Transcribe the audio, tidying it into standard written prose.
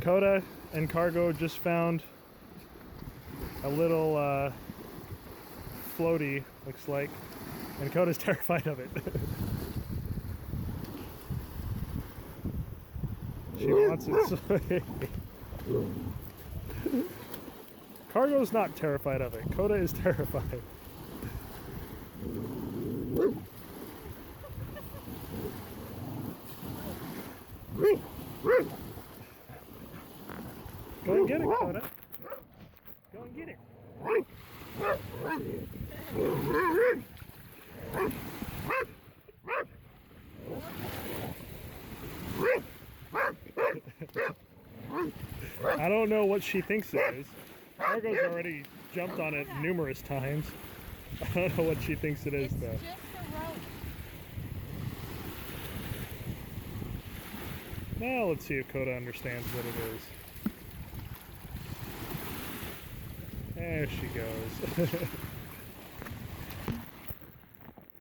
Coda and Cargo just found a little floaty, looks like, and Coda's terrified of it. She wants it. Cargo's not terrified of it. Coda is terrified. Go and get it, Coda. Go and get it. I don't know what she thinks it is. Cargo's already jumped on it numerous times. I don't know what she thinks it is, though. It's just a rope. Now let's see if Coda understands what it is. There she goes.